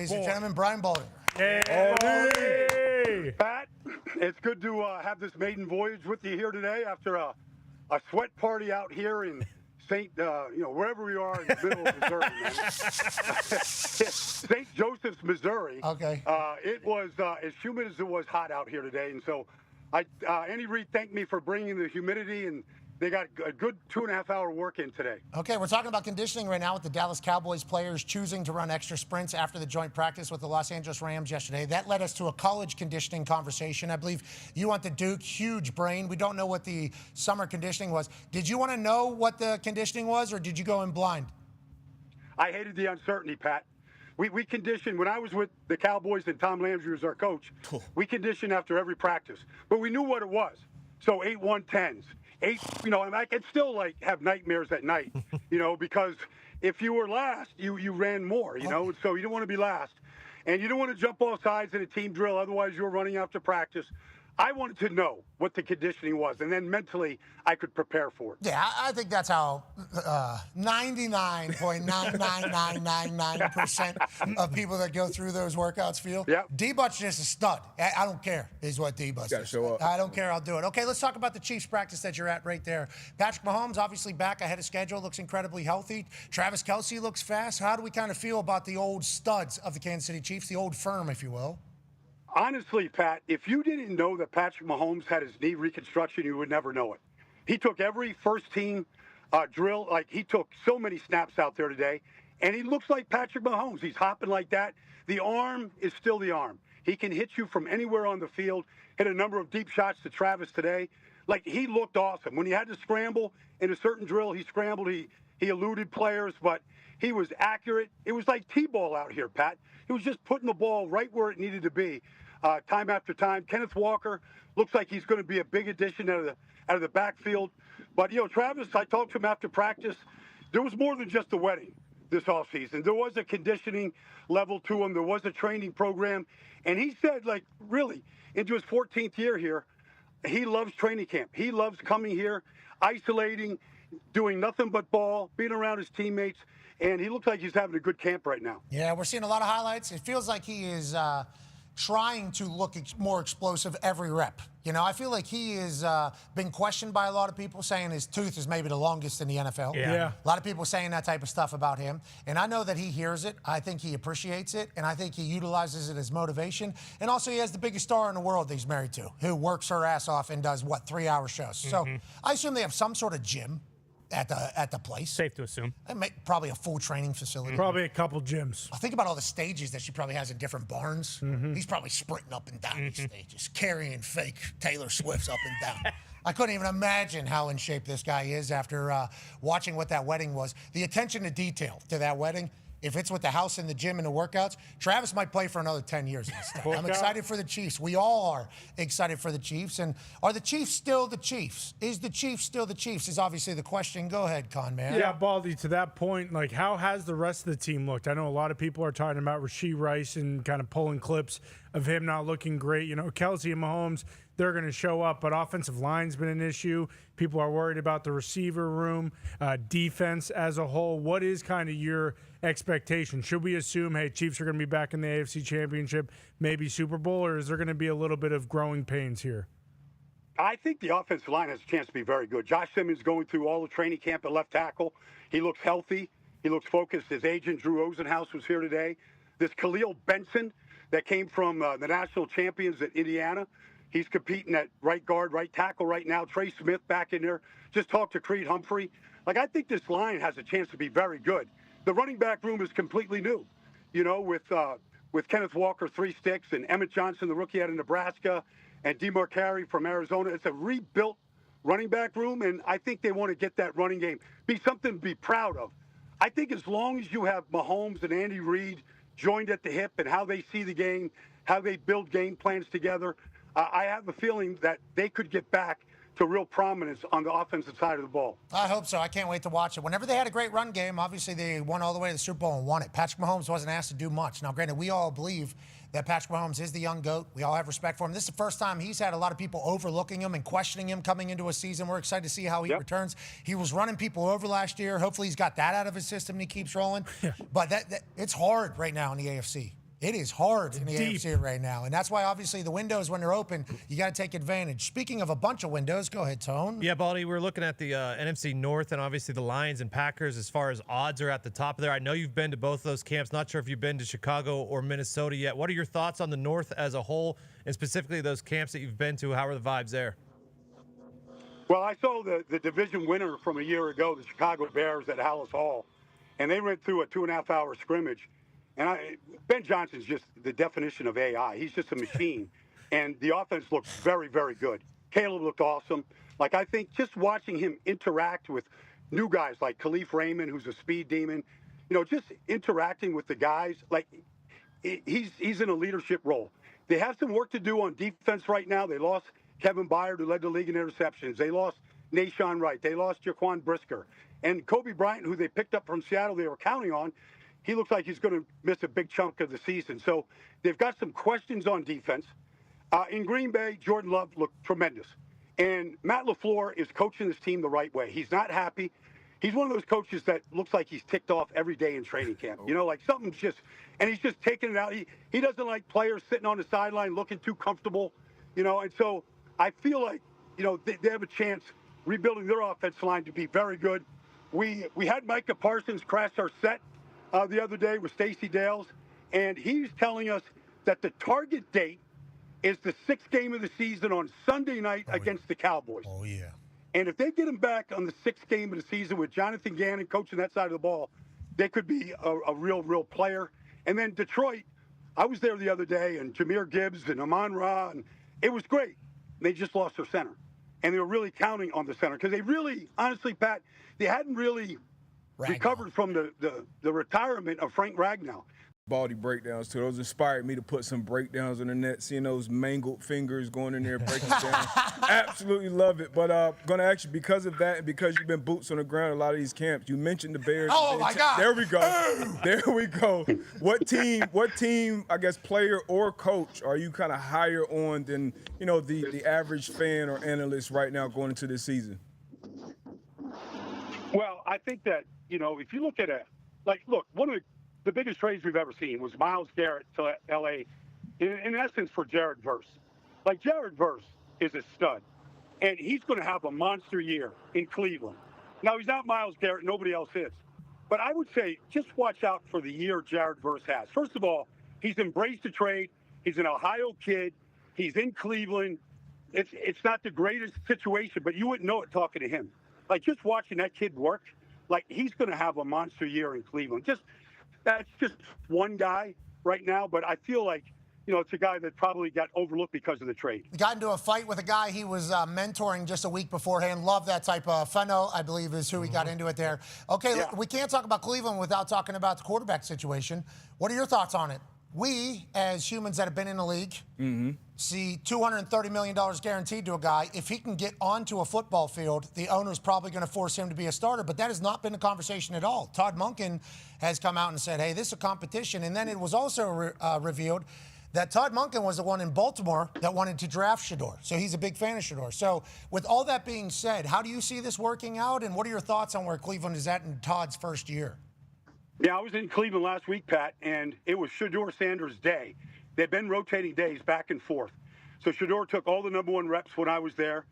Ladies and gentlemen, Brian Baldinger. Hey, Pat, it's good to have this maiden voyage with you here today after a sweat party out here in wherever we are in the middle of Missouri, man. St. Joseph's, Missouri. Okay. It was as humid as it was hot out here today, and so Andy Reid thanked me for bringing the humidity, and they got a good 2.5-hour work in today. Okay, we're talking about conditioning right now with the Dallas Cowboys players choosing to run extra sprints after the joint practice with the Los Angeles Rams yesterday. That led us to a college conditioning conversation. I believe you went to Duke, huge brain. We don't know what the summer conditioning was. Did you want to know what the conditioning was, or did you go in blind? I hated the uncertainty, Pat. We conditioned, when I was with the Cowboys and Tom Landry was our coach, we conditioned after every practice. But we knew what it was. So 8-1-10s. And I could still have nightmares at night, because if you were last, you ran more, so you don't want to be last. And you don't want to jump off sides in a team drill, otherwise you're running after practice. I wanted to know what the conditioning was, and then mentally I could prepare for it. Yeah, I think that's how 99.99999% of people that go through those workouts feel. Yep. D-But's just a stud. I don't care is what D-But's is. Show up. I don't care, I'll do it. Okay, let's talk about the Chiefs practice that you're at right there. Patrick Mahomes, obviously back ahead of schedule, looks incredibly healthy. Travis Kelce looks fast. How do we kind of feel about the old studs of the Kansas City Chiefs, the old firm, if you will? Honestly, Pat, if you didn't know that Patrick Mahomes had his knee reconstruction, you would never know it. He took every first-team drill. He took so many snaps out there today, and he looks like Patrick Mahomes. He's hopping like that. The arm is still the arm. He can hit you from anywhere on the field, hit a number of deep shots to Travis today. He looked awesome. When he had to scramble in a certain drill, he scrambled, he eluded players, but he was accurate. It was like T-ball out here, Pat. He was just putting the ball right where it needed to be. Time after time. Kenneth Walker looks like he's going to be a big addition out of the backfield. But, Travis, I talked to him after practice. There was more than just a wedding this offseason. There was a conditioning level to him. There was a training program. And he said, really, into his 14th year here, he loves training camp. He loves coming here, isolating, doing nothing but ball, being around his teammates. And he looks like he's having a good camp right now. Yeah, we're seeing a lot of highlights. It feels like he is trying to look more explosive every rep. I feel like he has been questioned by a lot of people, saying his tooth is maybe the longest in the NFL. Yeah. A lot of people saying that type of stuff about him. And I know that he hears it. I think he appreciates it. And I think he utilizes it as motivation. And also he has the biggest star in the world that he's married to, who works her ass off and does, 3-hour shows. So I assume they have some sort of gym at the place. Safe to assume. Probably a full training facility. Probably a couple gyms. I think about all the stages that she probably has in different barns. He's probably sprinting up and down these stages, carrying fake Taylor Swifts up and down. I couldn't even imagine how in shape this guy is after watching what that wedding was. The attention to detail to that wedding, if it's with the house and the gym and the workouts, Travis might play for another 10 years in this thing. I'm excited for the Chiefs. We all are excited for the Chiefs. And are the Chiefs still the Chiefs? Is the Chiefs still the Chiefs is obviously the question. Go ahead, Con Man. Yeah, Baldy, to that point, how has the rest of the team looked? I know a lot of people are talking about Rashee Rice and kind of pulling clips of him not looking great. Kelce and Mahomes, they're going to show up, but offensive line's been an issue. People are worried about the receiver room, defense as a whole. What is kind of your expectation? Should we assume, hey, Chiefs are going to be back in the AFC Championship, maybe Super Bowl, or is there going to be a little bit of growing pains here? I think the offensive line has a chance to be very good. Josh Simmons going through all the training camp at left tackle. He looks healthy. He looks focused. His agent, Drew Ozenhouse, was here today. This Khalil Benson that came from the national champions at Indiana, he's competing at right guard, right tackle right now. Trey Smith back in there. Just talked to Creed Humphrey. I think this line has a chance to be very good. The running back room is completely new, with Kenneth Walker, 3 sticks, and Emmett Johnson, the rookie out of Nebraska, and DeMarcari from Arizona. It's a rebuilt running back room, and I think they want to get that running game, be something to be proud of. I think as long as you have Mahomes and Andy Reid joined at the hip and how they see the game, how they build game plans together, I have a feeling that they could get back to real prominence on the offensive side of the ball. I hope so. I can't wait to watch it. Whenever they had a great run game, obviously they won all the way to the Super Bowl and won it. Patrick Mahomes wasn't asked to do much. Now, granted, we all believe that Patrick Mahomes is the young GOAT. We all have respect for him. This is the first time he's had a lot of people overlooking him and questioning him coming into a season. We're excited to see how he returns. He was running people over last year. Hopefully he's got that out of his system and he keeps rolling. But it's hard right now in the AFC. It is hard in the deep. AFC right now. And that's why, obviously, the windows, when they're open, you got to take advantage. Speaking of a bunch of windows, go ahead, Tone. Yeah, Baldy, we're looking at the NFC North, and obviously the Lions and Packers as far as odds are at the top of there. I know you've been to both those camps. Not sure if you've been to Chicago or Minnesota yet. What are your thoughts on the North as a whole, and specifically those camps that you've been to? How are the vibes there? Well, I saw the division winner from a year ago, the Chicago Bears at Hallis Hall, and they went through a 2.5-hour scrimmage. And Ben Johnson's just the definition of AI. He's just a machine. And the offense looked very, very good. Caleb looked awesome. Like, I think just watching him interact with new guys like Khalif Raymond, who's a speed demon, just interacting with the guys, like he's in a leadership role. They have some work to do on defense right now. They lost Kevin Byard, who led the league in interceptions. They lost Nashawn Wright. They lost Jaquan Brisker. And Kobe Bryant, who they picked up from Seattle, they were counting on, he looks like he's going to miss a big chunk of the season. So they've got some questions on defense. In Green Bay, Jordan Love looked tremendous. And Matt LaFleur is coaching this team the right way. He's not happy. He's one of those coaches that looks like he's ticked off every day in training camp. Like something's just – and he's just taking it out. He doesn't like players sitting on the sideline looking too comfortable, And so I feel like, they have a chance rebuilding their offensive line to be very good. We had Micah Parsons crash our set the other day with Stacey Dales, and he's telling us that the target date is the 6th game of the season on Sunday night against the Cowboys. Oh, yeah. And if they get him back on the 6th game of the season with Jonathan Gannon coaching that side of the ball, they could be a real player. And then Detroit, I was there the other day, and Jahmyr Gibbs and Amon Ra, and it was great. They just lost their center. And they were really counting on the center because they really, honestly, Pat, they hadn't really recovered from the retirement of Frank Ragnow. Baldy breakdowns too. Those inspired me to put some breakdowns on the net, seeing those mangled fingers going in there breaking down. Absolutely love it. But gonna ask you, because of that and because you've been boots on the ground a lot of these camps, you mentioned the Bears. Oh my God. There we go. There we go. What team, I guess, player or coach are you kind of higher on than, the average fan or analyst right now going into this season? Well, I think that, if you look at it, one of the biggest trades we've ever seen was Myles Garrett to L.A., in essence, for Jared Verse. Jared Verse is a stud, and he's going to have a monster year in Cleveland. Now, he's not Myles Garrett. Nobody else is. But I would say just watch out for the year Jared Verse has. First of all, he's embraced the trade. He's an Ohio kid. He's in Cleveland. It's not the greatest situation, but you wouldn't know it talking to him. Just watching that kid work, he's going to have a monster year in Cleveland. That's just one guy right now, but I feel like, it's a guy that probably got overlooked because of the trade. He got into a fight with a guy he was mentoring just a week beforehand. Love that type of Feno, I believe, is who he got into it there. Okay, Yeah. We can't talk about Cleveland without talking about the quarterback situation. What are your thoughts on it? We, as humans that have been in the league, see $230 million guaranteed to a guy. If he can get onto a football field, the owner's probably going to force him to be a starter. But that has not been the conversation at all. Todd Monken has come out and said, hey, this is a competition. And then it was also revealed that Todd Monken was the one in Baltimore that wanted to draft Shedeur. So he's a big fan of Shedeur. So with all that being said, how do you see this working out? And what are your thoughts on where Cleveland is at in Todd's first year? Yeah, I was in Cleveland last week, Pat, and it was Shedeur Sanders' day. They've been rotating days back and forth. So Shedeur took all the number 1 reps when I was there.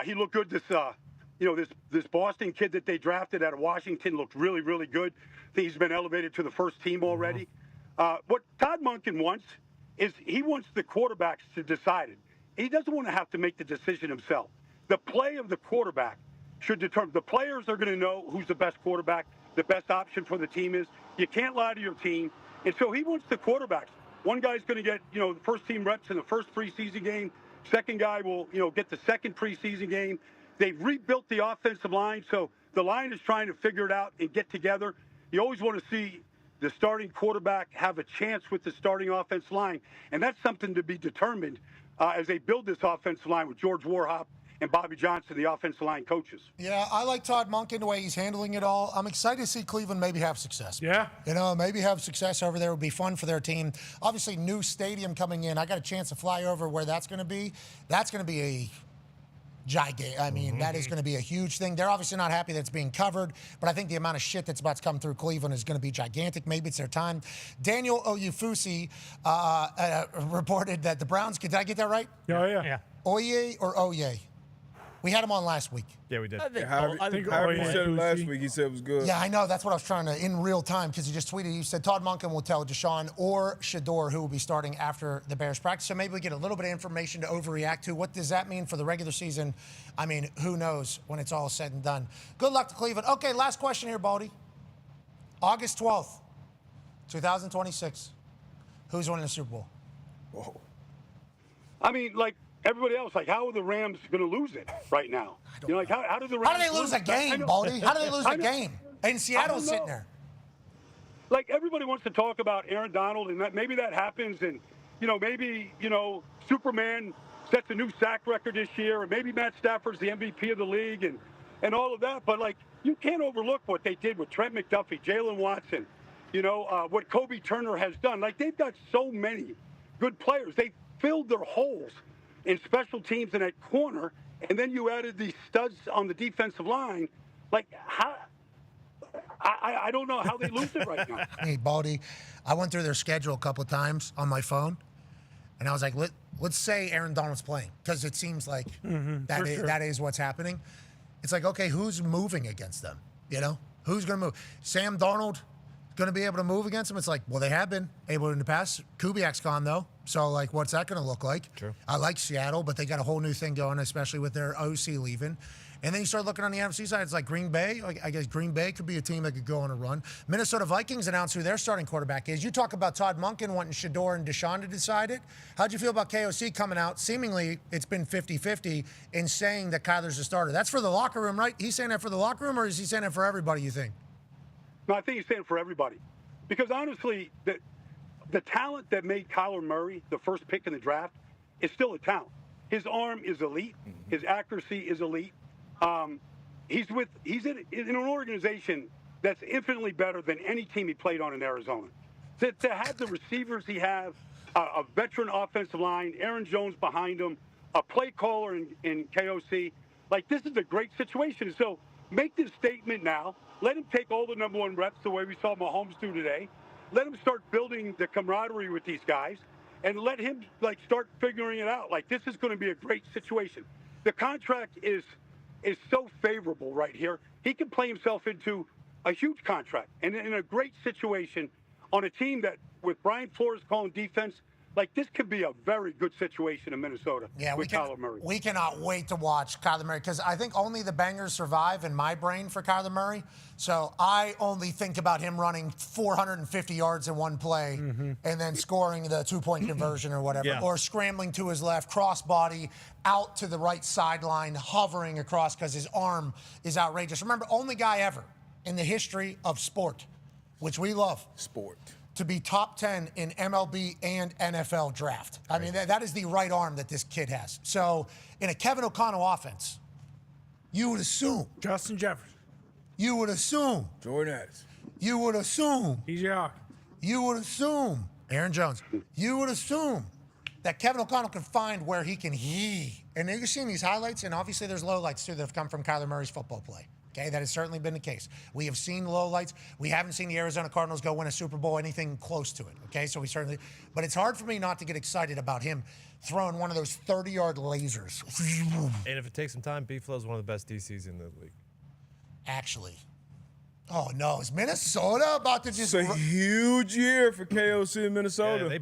He looked good. This Boston kid that they drafted out of Washington looked really, really good. I think he's been elevated to the first team already. What Todd Monken wants is he wants the quarterbacks to decide it. He doesn't want to have to make the decision himself. The play of the quarterback should determine. The players are going to know who's the best quarterback, the best option for the team is. You can't lie to your team. And so he wants the quarterbacks. One guy's going to get, the first team reps in the first preseason game. Second guy will, get the second preseason game. They've rebuilt the offensive line, so the line is trying to figure it out and get together. You always want to see the starting quarterback have a chance with the starting offensive line, and that's something to be determined as they build this offensive line with George Warhop and Bobby Johnson, the offensive line coaches. Yeah, I like Todd Monken, the way he's handling it all. I'm excited to see Cleveland maybe have success. Yeah. Maybe have success over there would be fun for their team. Obviously, new stadium coming in. I got a chance to fly over where that's going to be. That's going to be gigantic. I mean, that is going to be a huge thing. They're obviously not happy that it's being covered, but I think the amount of shit that's about to come through Cleveland is going to be gigantic. Maybe it's their time. Daniel Oyufusi reported that the Browns, did I get that right? Oh, yeah. Yeah. Oye or Oye? We had him on last week. Yeah, we did. However you said it last week, he said it was good. Yeah, I know. That's what I was trying to, in real time, because he just tweeted. He said Todd Monken will tell Deshaun or Shador who will be starting after the Bears practice. So maybe we get a little bit of information to overreact to. What does that mean for the regular season? I mean, who knows when it's all said and done. Good luck to Cleveland. Okay, last question here, Baldy. August 12th, 2026. Who's winning the Super Bowl? Whoa. I mean, like everybody else, like how are the Rams going to lose it right now? You know, like how do the Rams? How do they lose a game, Baldy? How do they lose a game? And Seattle's sitting there. Like everybody wants to talk about Aaron Donald, and that maybe that happens, and maybe Superman sets a new sack record this year, and maybe Matt Stafford's the MVP of the league, and all of that. But like you can't overlook what they did with Trent McDuffie, Jalen Watson, what Kobe Turner has done. Like they've got so many good players. They filled their holes in special teams and at corner, and then you added these studs on the defensive line. Like, how? I don't know how they lose it right now. Hey, Baldy, I went through their schedule a couple of times on my phone, and I was like, let's say Aaron Donald's playing, because it seems like that is what's happening. It's like, okay, who's moving against them? Who's going to move? Sam Darnold going to be able to move against them? It's like, well, they have been able in the past. Kubiak's gone, though. So, like, what's that going to look like? True. I like Seattle, but they got a whole new thing going, especially with their OC leaving. And then you start looking on the NFC side, it's like Green Bay. I guess Green Bay could be a team that could go on a run. Minnesota Vikings announced who their starting quarterback is. You talk about Todd Monken wanting Shador and Deshaun to decide it. How'd you feel about KOC coming out? Seemingly, it's been 50-50 in saying that Kyler's the starter. That's for the locker room, right? He's saying that for the locker room, or is he saying that for everybody, you think? No, I think he's saying for everybody. Because honestly, the talent that made Kyler Murray the first pick in the draft is still a talent. His arm is elite. His accuracy is elite. He's in an organization that's infinitely better than any team he played on in Arizona. To have the receivers he has, a veteran offensive line, Aaron Jones behind him, a play caller in KOC, like this is a great situation. So make this statement now. Let him take all the number one reps the way we saw Mahomes do today. Let him start building the camaraderie with these guys, and let him start figuring it out. Like this is going to be a great situation. The contract is so favorable right here. He can play himself into a huge contract and in a great situation on a team that, with Brian Flores calling defense, like this could be a very good situation in Minnesota with Kyler Murray. We cannot wait to watch Kyler Murray, because I think only the bangers survive in my brain for Kyler Murray. So I only think about him running 450 yards in one play and then scoring the two-point conversion or whatever, or scrambling to his left, crossbody out to the right sideline, hovering across because his arm is outrageous. Remember, only guy ever in the history of sport, which we love, to be top 10 in MLB and NFL draft. I mean, that is the right arm that this kid has. So in a Kevin O'Connell offense, you would assume Justin Jefferson. You would assume Jordan Addison. You would assume PJ Hawk. You would assume Aaron Jones. You would assume that Kevin O'Connell can find where he can And you're seeing these highlights, and obviously there's lowlights too that have come from Kyler Murray's football play. Okay, that has certainly been the case. We have seen lowlights. We haven't seen the Arizona Cardinals go win a Super Bowl, anything close to it. Okay, so but it's hard for me not to get excited about him throwing one of those 30-yard lasers. And if it takes some time, B-Flow is one of the best DCs in the league. Actually. Oh, no. Is Minnesota about to just... It's a huge year for KOC in Minnesota. Yeah,